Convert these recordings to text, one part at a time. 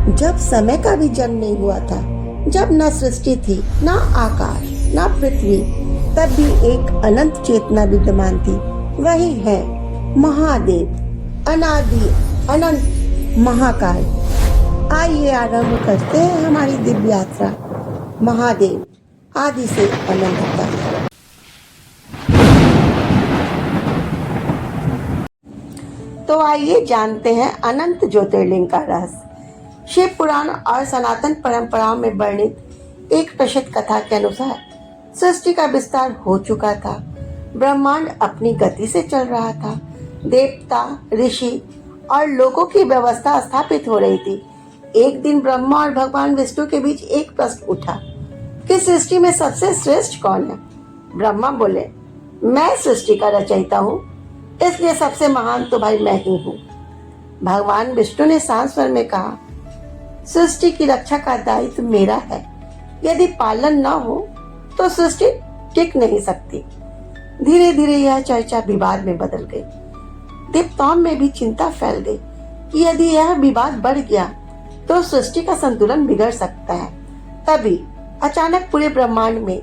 जब समय का भी जन्म नहीं हुआ था, जब न सृष्टि थी, न आकाश, न पृथ्वी, तब भी एक अनंत चेतना विद्यमान थी। वही है महादेव, अनादि अनंत महाकाल। आइए आरंभ करते हैं हमारी दिव्य यात्रा महादेव, आदि से अनंत तक। तो आइए जानते हैं अनंत ज्योतिर्लिंग का रहस्य। शिव पुराण और सनातन परंपराओं में वर्णित एक प्रसिद्ध कथा के अनुसार सृष्टि का विस्तार हो चुका था। ब्रह्मांड अपनी गति से चल रहा था। देवता, ऋषि और लोगों की व्यवस्था स्थापित हो रही थी। एक दिन ब्रह्मा और भगवान विष्णु के बीच एक प्रश्न उठा कि सृष्टि में सबसे श्रेष्ठ कौन है। ब्रह्मा बोले, मैं सृष्टि का रचयिता हूँ, इसलिए सबसे महान तो भाई मैं ही हूँ। भगवान विष्णु ने शांत स्वर में कहा, सृष्टि की रक्षा का दायित्व मेरा है। यदि पालन न हो तो सृष्टि टिक नहीं सकती। धीरे धीरे यह चर्चा विवाद में बदल गई। देवताओं में भी चिंता फैल गई कि यदि यह विवाद बढ़ गया तो सृष्टि का संतुलन बिगड़ सकता है। तभी अचानक पूरे ब्रह्मांड में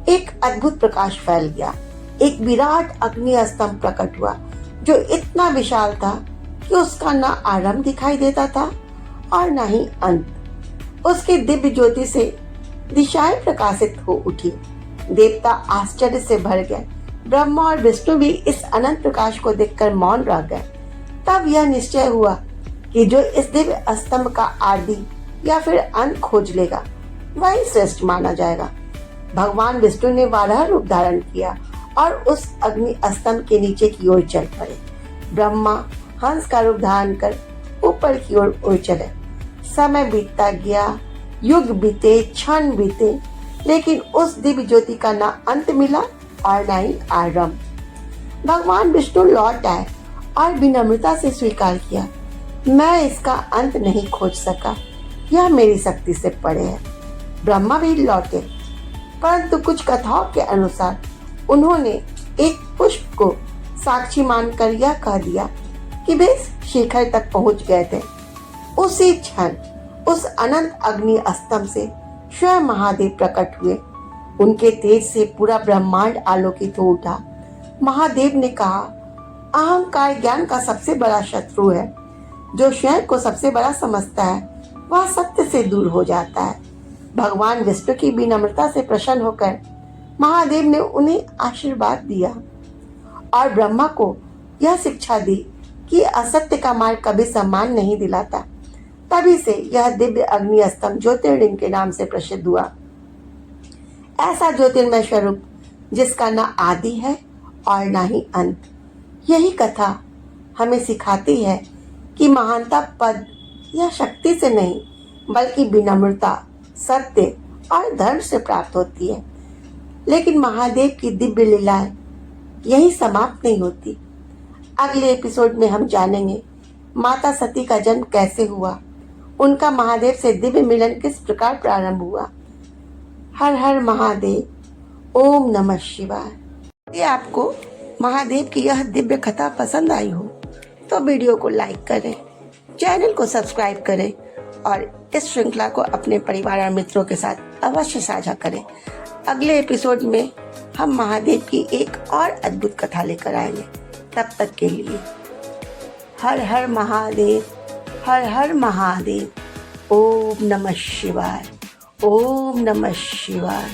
एक अद्भुत प्रकाश फैल गया। एक विराट अग्नि स्तंभ प्रकट हुआ जो इतना विशाल था कि उसका न आरंभ दिखाई देता था और न ही अंत। उसकी दिव्य ज्योति से दिशाएं प्रकाशित हो उठी। देवता आश्चर्य से भर गए। ब्रह्मा और विष्णु भी इस अनंत प्रकाश को देखकर मौन रह गए। तब यह निश्चय हुआ कि जो इस दिव्य स्तंभ का आदि या फिर अंत खोज लेगा वही श्रेष्ठ माना जाएगा। भगवान विष्णु ने वाराह रूप धारण किया और उस अग्नि स्तंभ के नीचे की ओर चल पड़े। ब्रह्मा हंस का रूप धारण कर ऊपर की ओर उड़ चले। समय बीतता गया, युग बीते, क्षण बीते, लेकिन उस दिव्य ज्योति का ना अंत मिला और ना ही आरंभ। भगवान विष्णु लौट आए और विनम्रता से स्वीकार किया, मैं इसका अंत नहीं खोज सका, यह मेरी शक्ति से परे है। ब्रह्मा भी लौटे, परंतु कुछ कथाओं के अनुसार उन्होंने एक पुष्प को साक्षी मानकर यह कह दिया कि वे शिखर तक पहुंच गए थे। उसी क्षण उस अनंत अग्नि स्तंभ से स्वयं महादेव प्रकट हुए। उनके तेज से पूरा ब्रह्मांड आलोकित हो उठा। महादेव ने कहा, अहंकार ज्ञान का सबसे बड़ा शत्रु है। जो स्वयं को सबसे बड़ा समझता है वह सत्य से दूर हो जाता है। भगवान विष्णु की विनम्रता से प्रसन्न होकर महादेव ने उन्हें आशीर्वाद दिया और ब्रह्मा को यह शिक्षा दी कि असत्य का मार्ग कभी सम्मान नहीं दिलाता। तभी से यह दिव्य अग्नि स्तंभ ज्योतिर्लिंग के नाम से प्रसिद्ध हुआ। ऐसा ज्योतिर्मय स्वरूप जिसका न आदि है और न ही अंत। यही कथा हमें सिखाती है कि महानता पद या शक्ति से नहीं बल्कि विनम्रता, सत्य और धर्म से प्राप्त होती है। लेकिन महादेव की दिव्य लीलाएं यही समाप्त नहीं होती। अगले एपिसोड में हम जानेंगे माता सती का जन्म कैसे हुआ, उनका महादेव से दिव्य मिलन किस प्रकार प्रारंभ हुआ। हर हर महादेव, ओम नमः शिवाय। यदि आपको महादेव की यह दिव्य कथा पसंद आई हो तो वीडियो को लाइक करें, चैनल को सब्सक्राइब करें और इस श्रृंखला को अपने परिवार और मित्रों के साथ अवश्य साझा करें। अगले एपिसोड में हम महादेव की एक और अद्भुत कथा लेकर आएंगे। तब तक के लिए हर हर महादेव, हर हर महादेव। ओम नमः शिवाय, ओम नमः शिवाय।